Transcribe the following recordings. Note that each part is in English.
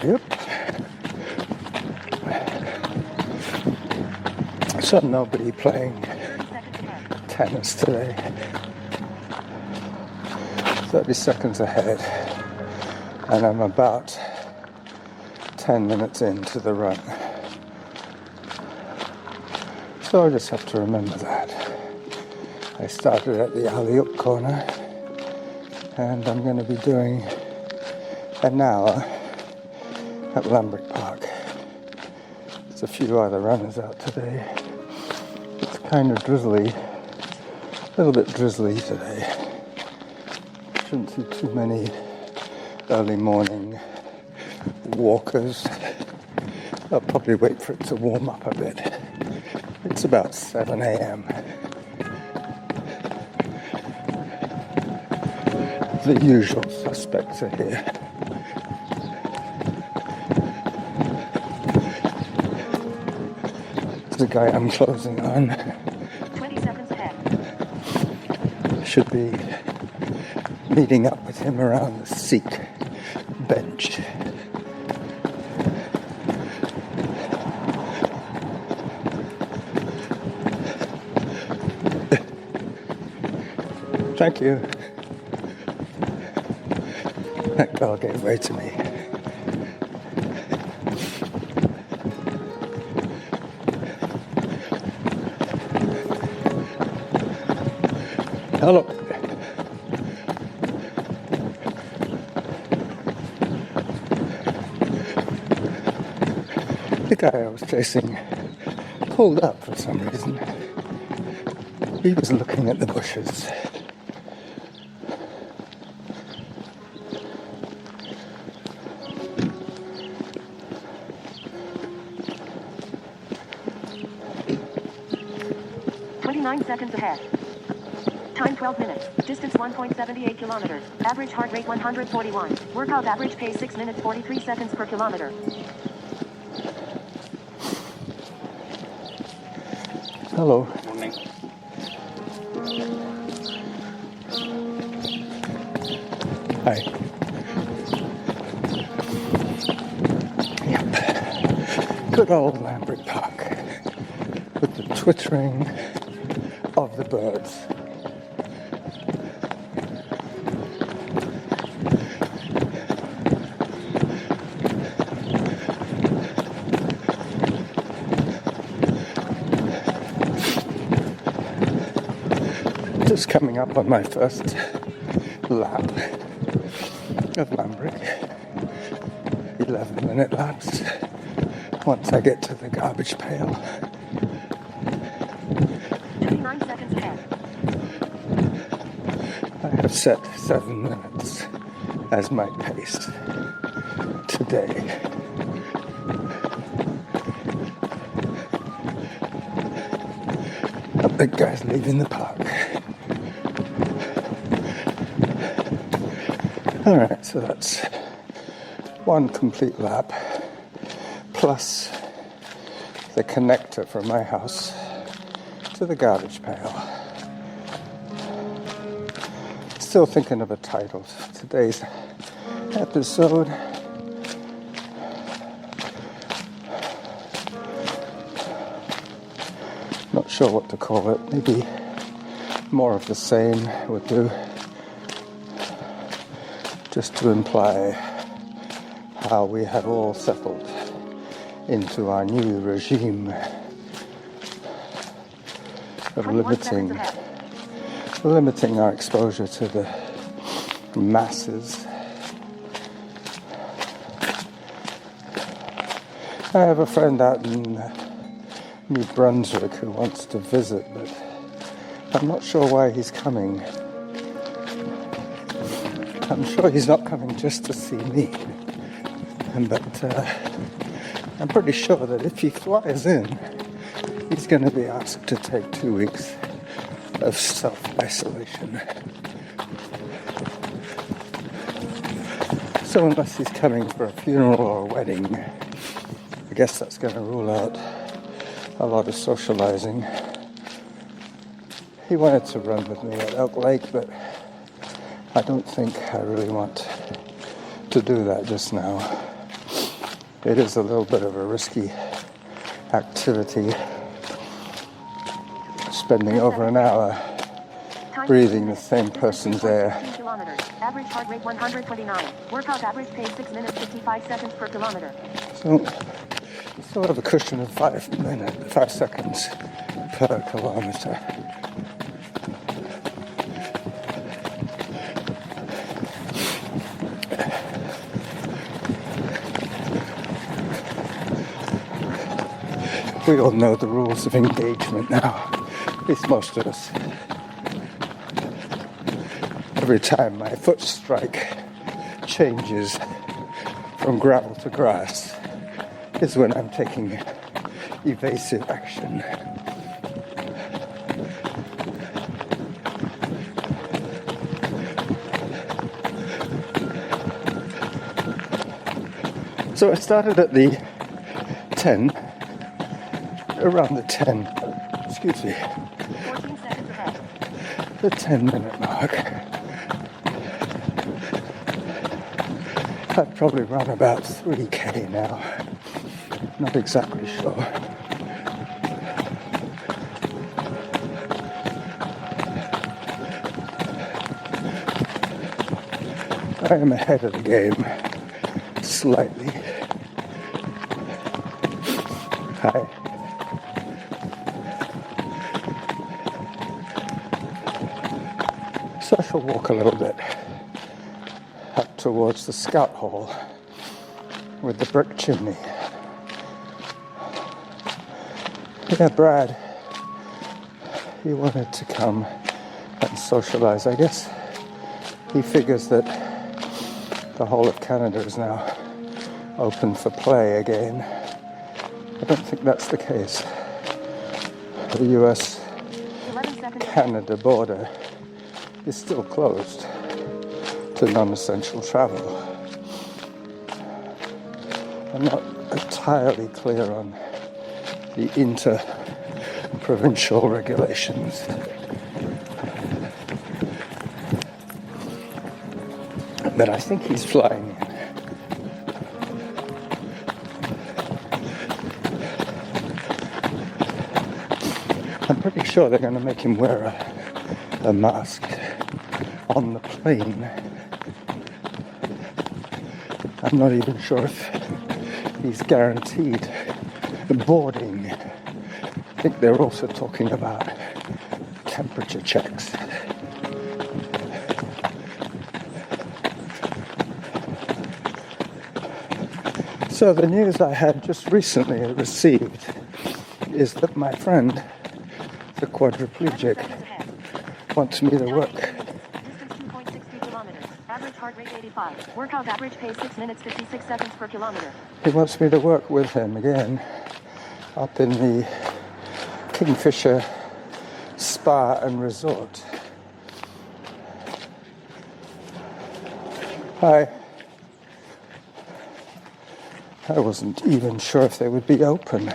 Yep. So nobody playing tennis today. 30 seconds ahead, and I'm about 10 minutes into the run. So I just have to remember that. I started at the alley-up corner, and I'm going to be doing an hour at Lambrick Park. There's a few other runners out today. It's kind of drizzly, a little bit drizzly today. Shouldn't see too many early morning walkers. I'll probably wait for it to warm up a bit. It's about 7 a.m. The usual suspects are here. The guy I'm closing on 20 seconds ahead. Should be meeting up with him around the Sikh bench. Thank you. That girl gave way to me. Hello. The guy I was chasing pulled up for some reason. He was looking at the bushes. Seconds ahead. Time 12 minutes. Distance 1.78 kilometers. Average heart rate 141. Workout average pace 6 minutes 43 seconds per kilometer. Hello. Morning. Hi. Yep. Good old Lambrick Park with the twittering of the birds. Just coming up on my first lap of Lambrick. 11-minute laps once I get to the garbage pail. 29 seconds ahead. I have set 7 minutes as my pace today. A big guy's leaving the park. Alright, so that's one complete lap plus the connector from my house to the garbage pail. Still thinking of a title for today's episode. Not sure what to call it. Maybe more of the same would do. Just to imply how we have all settled into our new regime of limiting our exposure to the masses. I have a friend out in New Brunswick who wants to visit, but I'm not sure why he's coming. I'm sure he's not coming just to see me, but I'm pretty sure that if he flies in, he's going to be asked to take 2 weeks of self-isolation. So unless he's coming for a funeral or a wedding, I guess that's going to rule out a lot of socializing. He wanted to run with me at Elk Lake, but I don't think I really want to do that just now. It is a little bit of a risky activity, spending over an hour breathing the same person's air. Average heart rate 129. Workout average pace 6 minutes 55 seconds per kilometer. So you still have a cushion of 5 seconds per kilometer. We all know the rules of engagement now, at least most of us. Every time my foot strike changes from gravel to grass is when I'm taking evasive action. So I started at the 10, around the 10, excuse me, 14 seconds ahead. the 10-minute mark. I'd probably run about 3k now, not exactly sure. I am ahead of the game, slightly. Hi. So I shall walk a little bit up towards the Scout Hall with the brick chimney. Yeah, Brad, he wanted to come and socialize. I guess he figures that the whole of Canada is now open for play again. I don't think that's the case. The US-Canada border is still closed to non-essential travel. I'm not entirely clear on the inter-provincial regulations. But I think he's flying in. I'm pretty sure they're going to make him wear a mask on the plane. I'm not even sure if he's guaranteed boarding. I think they're also talking about temperature checks. So the news I had just recently received is that my friend, the quadriplegic, wants me to work. Distance 2.63 kilometers. Average heart rate 85. Workout average pace 6 minutes 56 seconds per kilometer. He wants me to work with him again up in the Kingfisher Spa and Resort. Hi. I wasn't even sure if they would be open,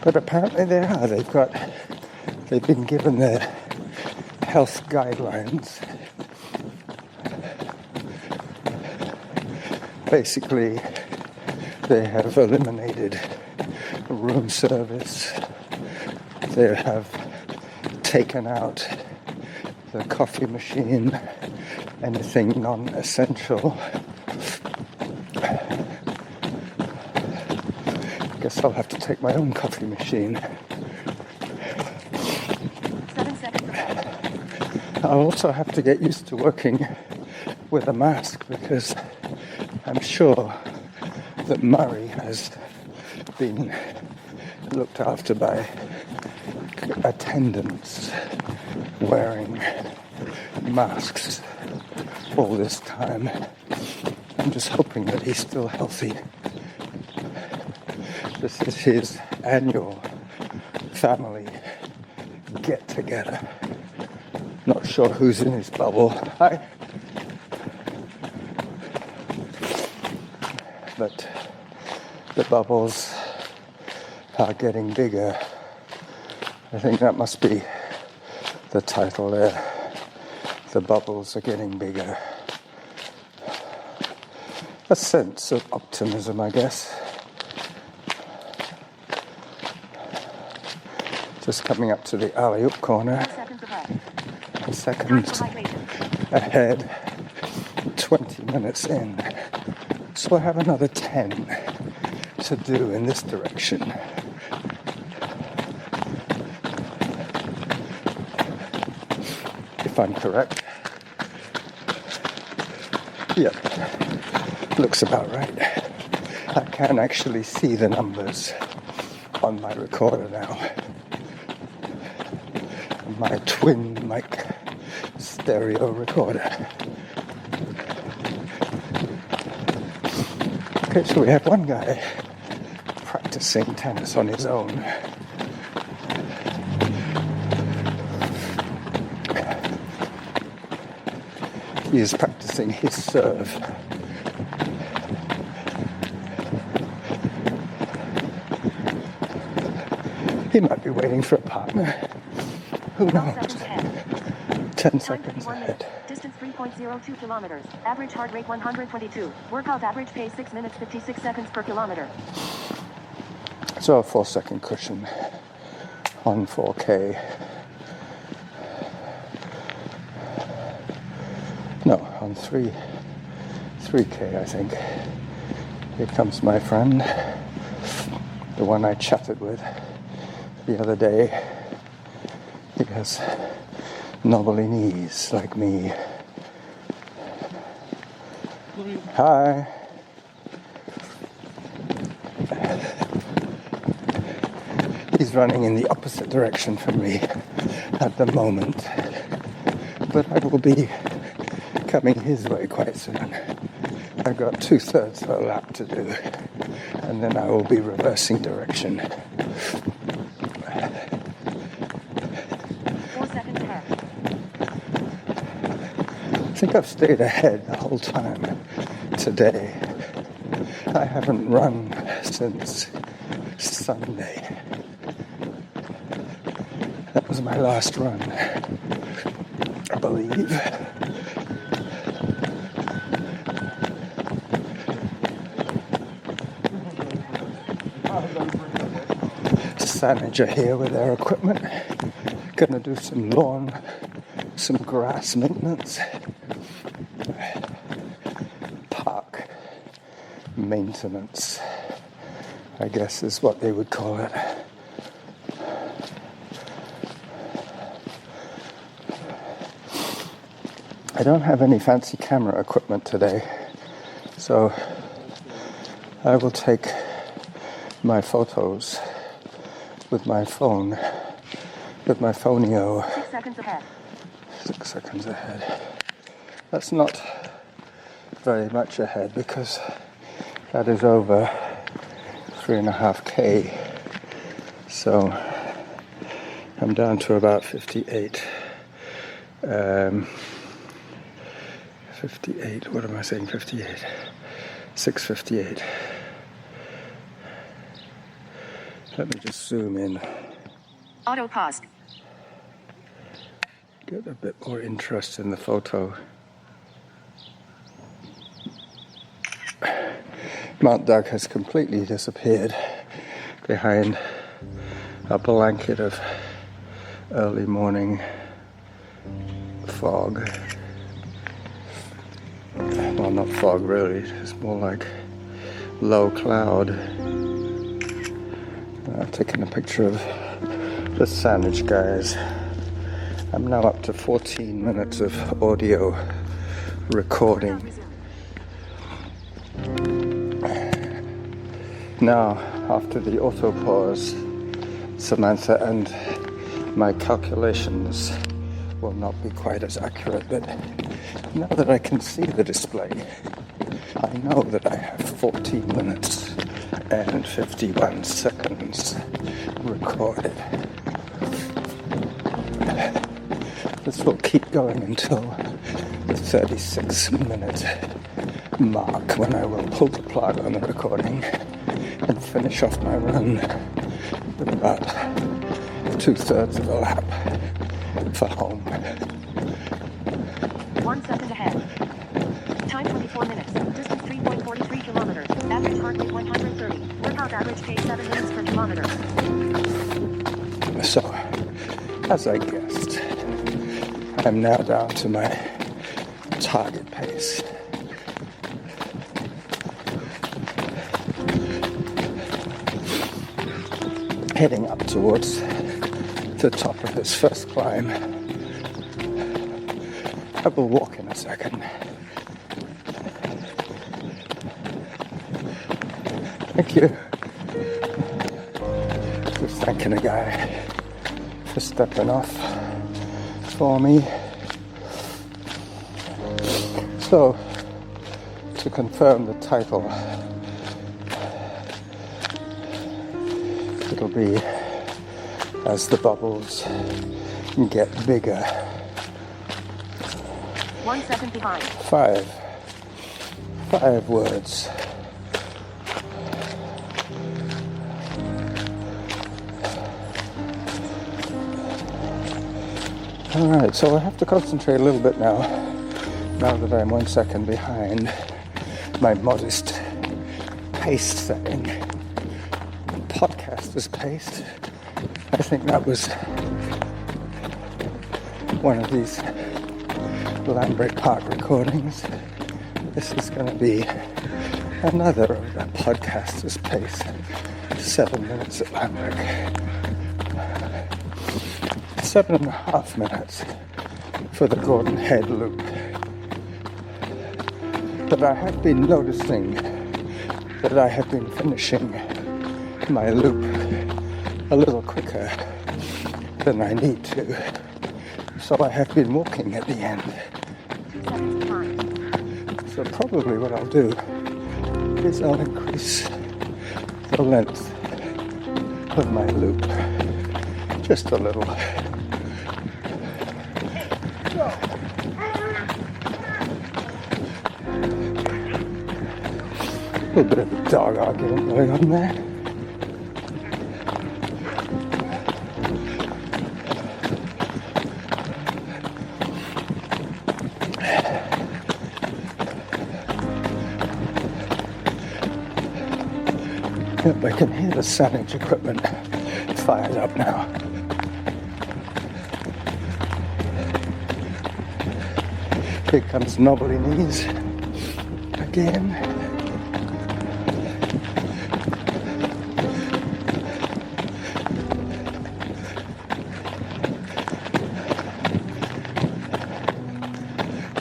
but apparently they are. They've been given their health guidelines. Basically, they have eliminated room service. They have taken out the coffee machine, anything non-essential. Guess I'll have to take my own coffee machine. 7 seconds ahead. I'll also have to get used to working with a mask because I'm sure that Murray has been looked after by attendants wearing masks all this time. I'm just hoping that he's still healthy. This is his annual family get-together. Not sure who's in his bubble. Hi. but the bubbles are getting bigger. I think that must be the title there. The bubbles are getting bigger. A sense of optimism, I guess. Just coming up to the alley-oop corner. 5 seconds ahead. Seconds ahead. 20 minutes in. So I have another 10 to do in this direction. If I'm correct. Yep. Looks about right. I can actually see the numbers on my recorder now. My twin mic stereo recorder. Okay, so we have one guy practicing tennis on his own. He is practicing his serve. He might be waiting for a partner. Who knows? 10 seconds ahead. Distance 3.02 kilometers. Average heart rate 122. Workout average pace 6 minutes 56 seconds per kilometer. So a 4-second cushion on 4K. No, on 3K, I think. Here comes my friend, the one I chatted with the other day. He has knobbly knees like me. Hi. He's running in the opposite direction from me at the moment, but I will be coming his way quite soon. I've got 2/3 of a lap to do, and then I will be reversing direction. 4 seconds ahead. I think I've stayed ahead the whole time today. I haven't run since Sunday. That was my last run, I believe. Sandage are here with their equipment. Gonna do some lawn, some grass maintenance. Park maintenance, I guess is what they would call it. I don't have any fancy camera equipment today, so I will take my photos with my phone, with my phoneo. 6 seconds ahead. 6 seconds ahead. That's not very much ahead because that is over 3.5K. So I'm down to about 58. 58, what am I saying? 58. 6:58. Let me just zoom in. Auto pause. Get a bit more interest in the photo. Mount Doug has completely disappeared behind a blanket of early morning fog. Well, not fog really, it's more like low cloud. I've taken a picture of the sandwich guys. I'm now up to 14 minutes of audio recording. Now, after the auto pause, Samantha, and my calculations will not be quite as accurate, but now that I can see the display, I know that I have 14 minutes and 51 seconds recorded. This will keep going until the 36-minute mark when I will pull the plug on the recording and finish off my run with about 2/3 of a lap for home. 1 second ahead. Time 24 minutes. Distance 3.43 kilometers. Average heart rate 130. Workout average pace 7 minutes per kilometer. So, as I guessed, I'm now down to my target pace. Heading up towards the top of this first climb. I will walk in a second. Thank you. Just thanking a guy for stepping off for me. So, to confirm the title, it'll be As the Bubbles Get Bigger. 1 second behind. Five words. Alright, so I have to concentrate a little bit now that I'm 1 second behind my modest pace setting. Podcaster's pace. I think that was one of these Lambrick Park recordings. This is going to be another of the podcaster's pace. 7 minutes at Lambrick. 7.5 minutes for the Gordon Head loop. But I have been noticing that I have been finishing my loop a little quicker than I need to. So I have been walking at the end. So probably what I'll do is I'll increase the length of my loop just a little. A little bit of a dog argument going on there. Yep, I can hear the sandwich equipment fired up now. Here comes Knobbly Knees again.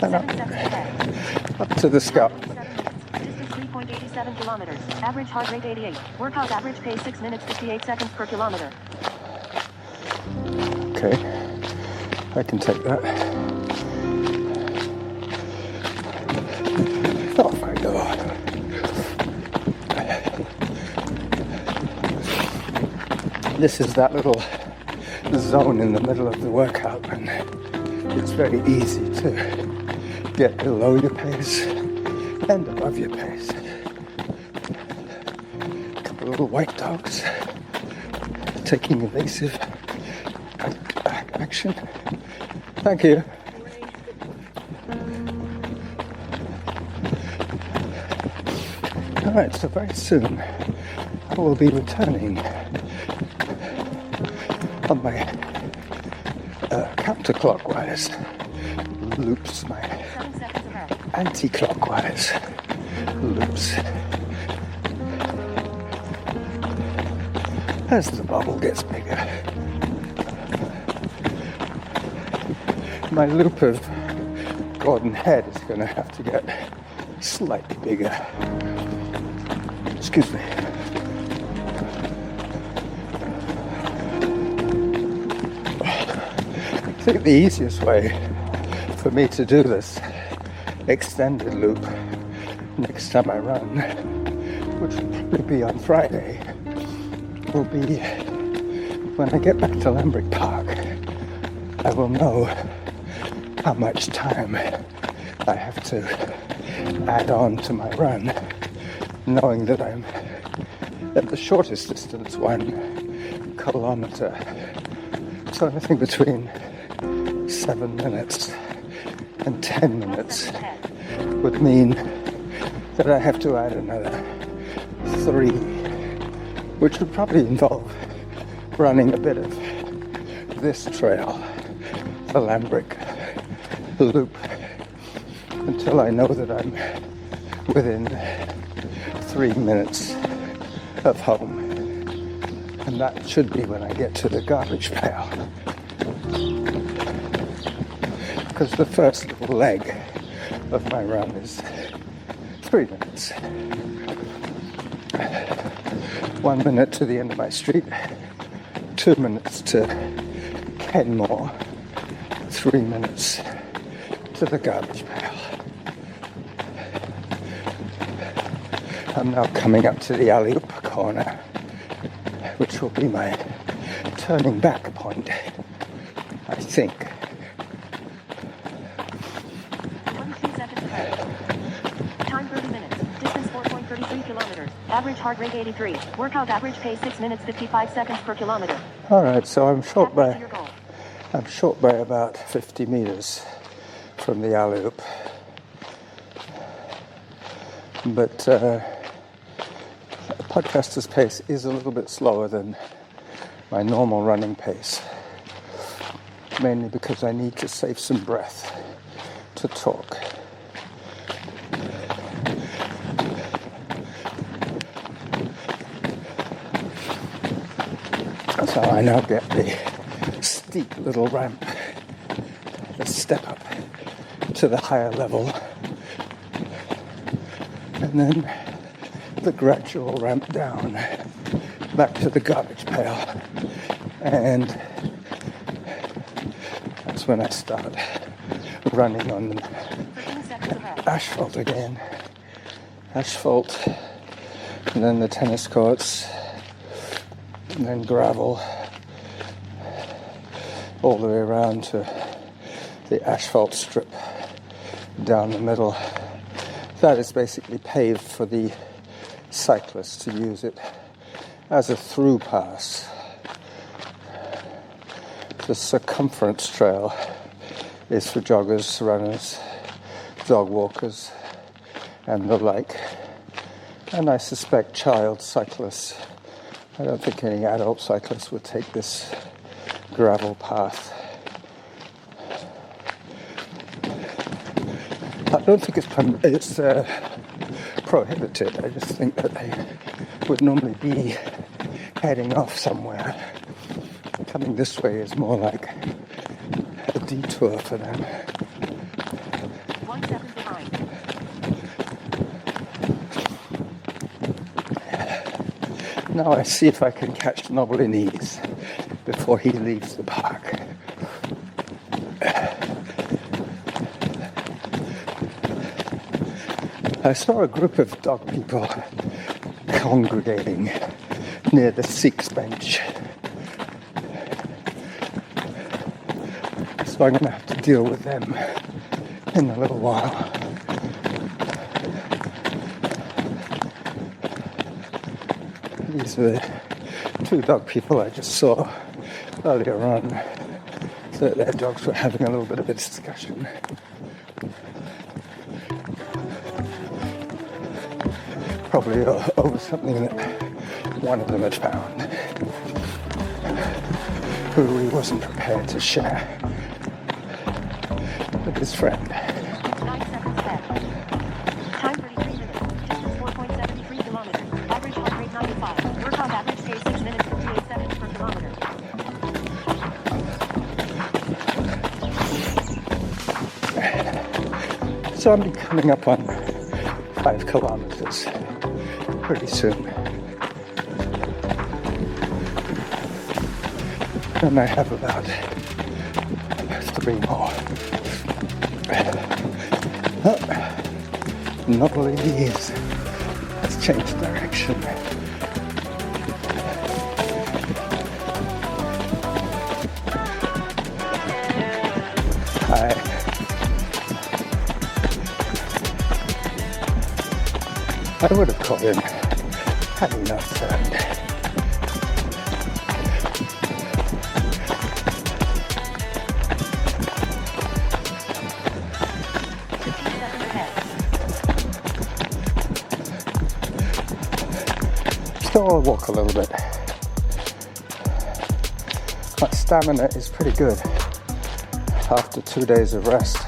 And up to the scalp. Distance 3.87 kilometers. Average heart rate 88. Workout average pace 6 minutes 58 seconds per kilometer. Okay, I can take that. Off I go. This is that little zone in the middle of the workout, and it's very easy to get below your pace and above your pace. A couple of little white dogs taking evasive action. Thank you. Alright, so very soon I will be returning on my counterclockwise loops, my anti-clockwise loops. As the bubble gets bigger. My loop of Gordon Head is going to have to get slightly bigger. Excuse me. I think the easiest way for me to do this extended loop next time I run, which will probably be on Friday, will be when I get back to Lambrick Park. I will know how much time I have to add on to my run, knowing that I'm at the shortest distance, 1 kilometre. So anything between 7 minutes and 10 minutes would mean that I have to add another 3, which would probably involve running a bit of this trail, the Lambrick loop, until I know that I'm within 3 minutes of home. And that should be when I get to the garbage pail. Because the first little leg of my run is 3 minutes. 1 minute to the end of my street, 2 minutes to Kenmore, 3 minutes to the garbage pail. I'm now coming up to the alley-oop corner, which will be my turning back point, I think. 22 seconds ahead. Time 30 minutes. Distance 4.33 kilometers. Average heart rate 83. Workout average pace 6 minutes 55 seconds per kilometer. All right, so I'm short Halfway to your goal. by about 50 meters from the alley-oop. But a podcaster's pace is a little bit slower than my normal running pace, mainly because I need to save some breath to talk. So I now get the steep little ramp, the step up to the higher level, and then the gradual ramp down back to the garbage pail, and that's when I start running on asphalt again. Asphalt, and then the tennis courts, and then gravel all the way around to the asphalt strip down the middle. That is basically paved for the cyclists to use it as a through pass. The circumference trail is for joggers, runners, dog walkers, and the like. And I suspect child cyclists. I don't think any adult cyclists would take this gravel path. I don't think it's prohibited. I just think that they would normally be heading off somewhere. Coming this way is more like a detour for them. 1 second behind. Now I see if I can catch Nobble in ease before he leaves the park. I saw a group of dog people congregating near the Sikhs bench. So I'm going to have to deal with them in a little while. These are the 2 dog people I just saw earlier on. So their dogs were having a little bit of a discussion. Probably over something that one of them had found, who he wasn't prepared to share with his friend. 9 seconds left. Time 33 minutes. Distance 4.73 kilometers. Average heart rate 95. Workout average pace 6 minutes 58 seconds per kilometer. So I'm coming up on 5 kilometers pretty soon. And I have about 3 more. Not really easy. Let's change direction. I would have caught him had he not turned. 15 seconds ahead. Still I'll walk a little bit. My stamina is pretty good after 2 days of rest,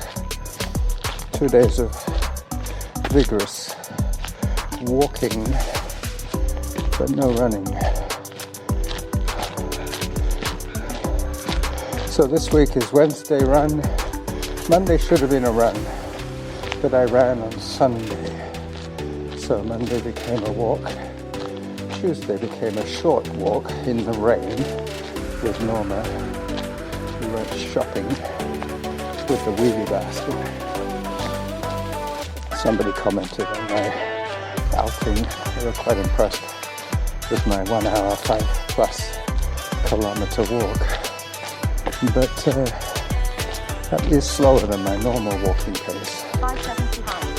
2 days of vigorous walking, but no running. So this week is Wednesday run. Monday should have been a run, but I ran on Sunday. So Monday became a walk. Tuesday became a short walk in the rain with Norma. We went shopping with the wheelie basket. Somebody commented on my outing. They were quite impressed with my 1 hour, 5+ kilometre walk. But that is slower than my normal walking pace. 5 seconds behind.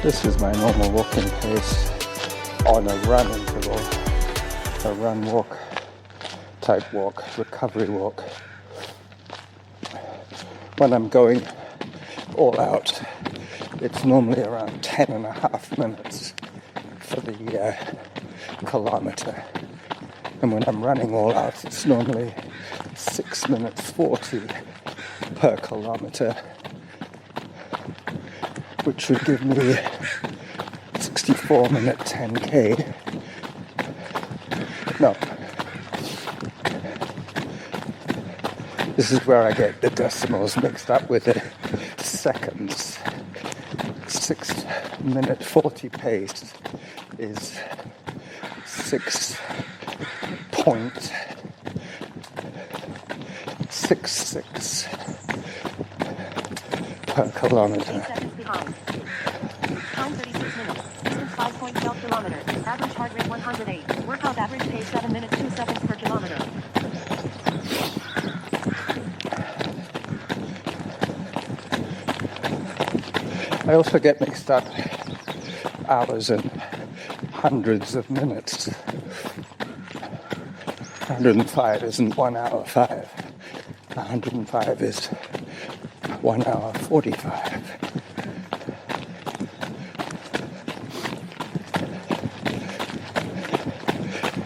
This is my normal walking pace on a run interval, a run walk type walk, recovery walk. When I'm going all out, it's normally around 10.5 minutes for the kilometre. And when I'm running all out, it's normally 6 minutes 40 per kilometre, which would give me 64-minute 10k. No. This is where I get the decimals mixed up with the seconds. 6 minute 40 pace is 6.66 per kilometre. 8 seconds behind. Time 36 minutes. Distance 5.12 kilometers. Average heart rate 108. Workout average pace 7 minutes 2 seconds per kilometer. I also get mixed up hours and hundreds of minutes. 105 isn't 1 hour 5. 105 is 1 hour 45.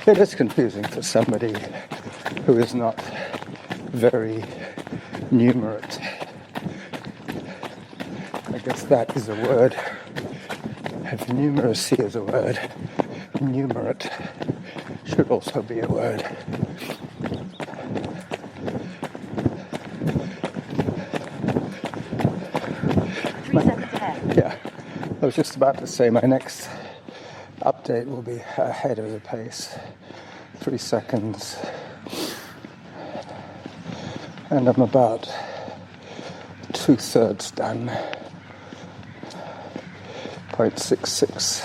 It is confusing for somebody who is not very numerate. I guess that is a word. If numeracy is a word, numerate should also be a word. 3 seconds ahead. Yeah, I was just about to say my next update will be ahead of the pace. 3 seconds. And I'm about 2/3 done. 0.66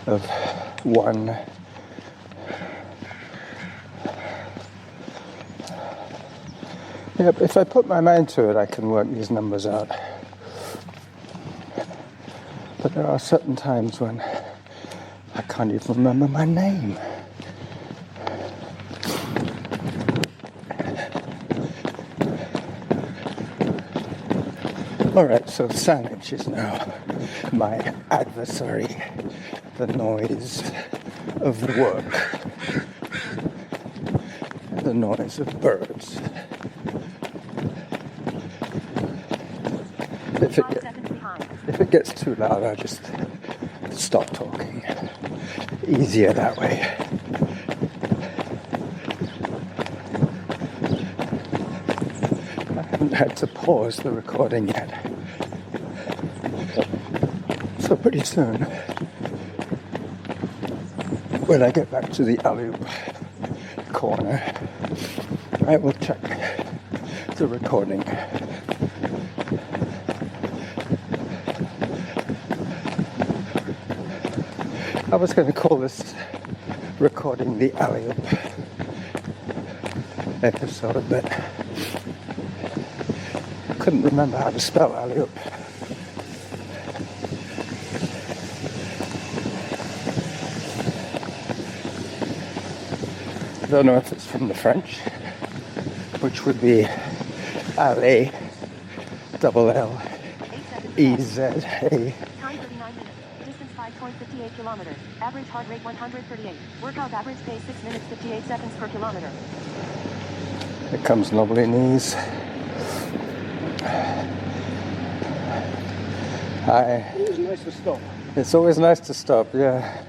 of 1. Yeah, but if I put my mind to it, I can work these numbers out. But there are certain times when I can't even remember my name. Alright, so silence is now my adversary, the noise of work, the noise of birds. If 5 seconds behind. it gets too loud, I just stop talking. Easier that way. I haven't had to pause the recording yet. So pretty soon, when I get back to the alley-oop corner, I will check the recording. I was going to call this recording the alley-oop episode, but I couldn't remember how to spell alley-oop. don't know if it's from the French, which would be Alley, double L, 8 seconds E, ahead. Z, A. Time 39 minutes. Distance 5.58 kilometers. Average heart rate 138. Workout average pace 6 minutes 58 seconds per kilometer. Here comes Lovely Knees. Hi. It's nice to stop. It's always nice to stop, yeah.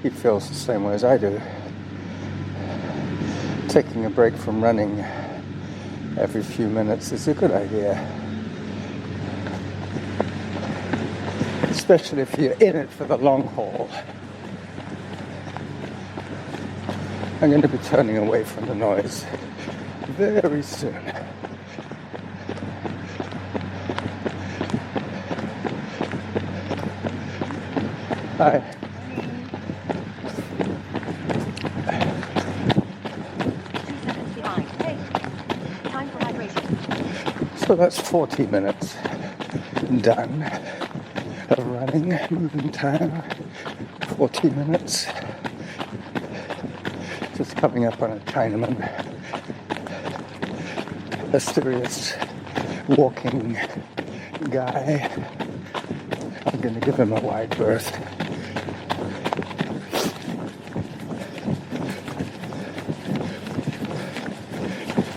He feels the same way as I do. Taking a break from running every few minutes is a good idea. Especially if you're in it for the long haul. I'm going to be turning away from the noise very soon. Hi. 2 seconds behind. Hey. Time for hydration. So that's 40 minutes done of running, moving time, 40 minutes. Just coming up on a Chinaman, a serious walking guy. I'm going to give him a wide berth.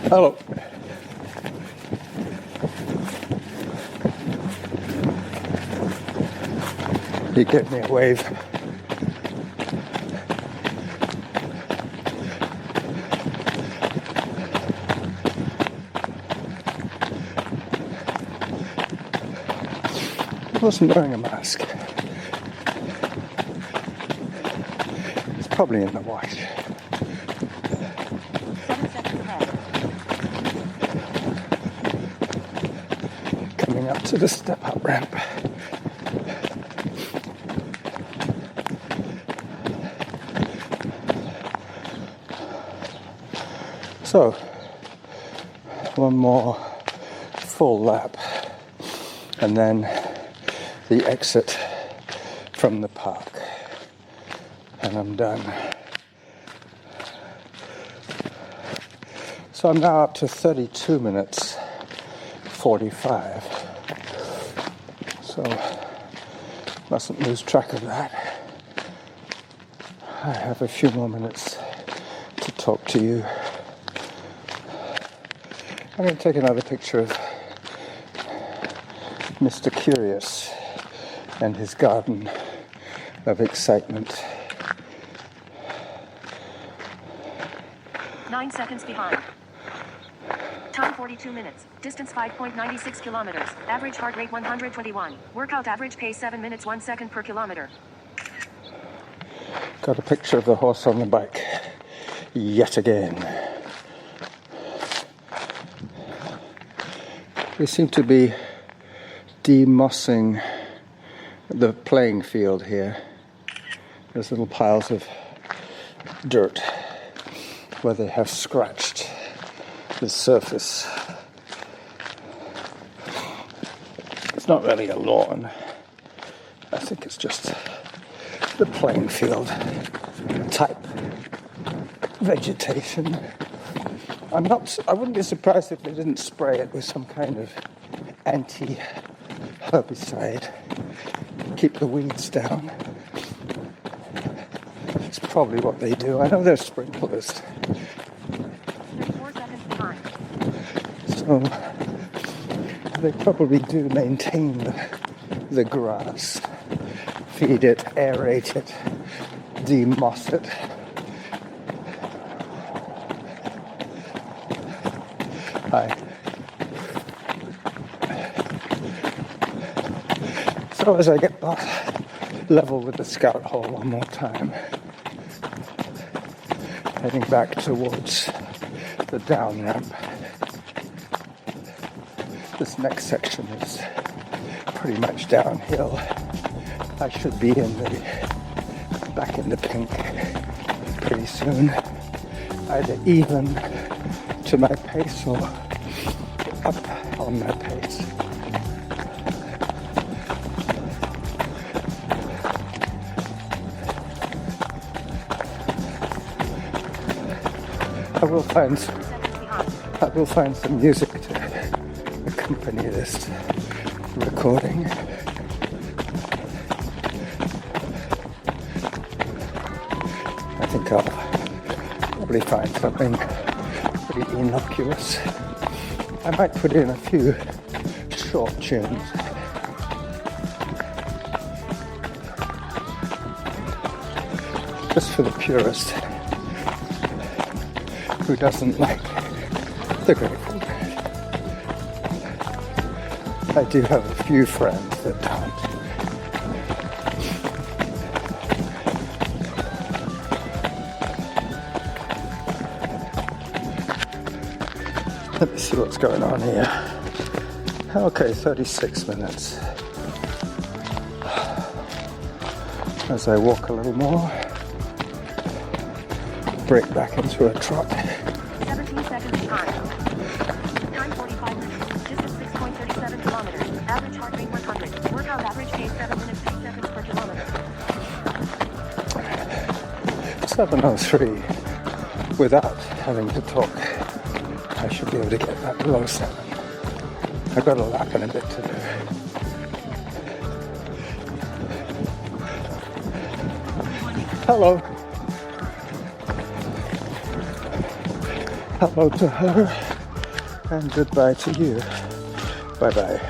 Hello. He gave me a wave. He wasn't wearing a mask. It's probably in the wash. 7 seconds ahead. Coming up to the step-up ramp. So, one more full lap, and then the exit from the park, and I'm done. So I'm now up to 32 minutes 45. So mustn't lose track of that. I have a few more minutes to talk to you. I'm going to take another picture of Mr. Curious and his garden of excitement. 9 seconds behind. Time 42 minutes. Distance 5.96 kilometers. Average heart rate 121. Workout average pace 7 minutes 1 second per kilometer. Got a picture of the horse on the bike yet again. They seem to be demossing the playing field here. There's little piles of dirt where they have scratched the surface. It's not really a lawn. I think it's just the playing field type vegetation. I wouldn't be surprised if they didn't spray it with some kind of anti-herbicide. Keep the weeds down. It's probably what they do. I know they're sprinklers. 34 seconds behind. So they probably do maintain the grass. Feed it, aerate it, demoss it. Hi. So as I get level with the scout hole one more time, heading back towards the down ramp. This next section is pretty much downhill. I should be back in the pink pretty soon, either even to my pace or up on my pace. I will find 10 seconds behind. I will find some music to accompany this recording. I think I'll probably find something pretty innocuous. I might put in a few short tunes. Just for the purist who doesn't like the Grateful Dead. I do have a few friends that don't. Let me see what's going on here. Okay, 36 minutes. As I walk a little more, break back into a trot. 17 seconds behind. Time 45 minutes. Distance 6.37 kilometers. Average heart rate 100. Workout average pace 7 minutes 3 seconds per kilometer. 7:03 without having to talk. I should be able to get that below 7. I've got a lap and a bit to do. Hello. Hello to her and goodbye to you. Bye bye.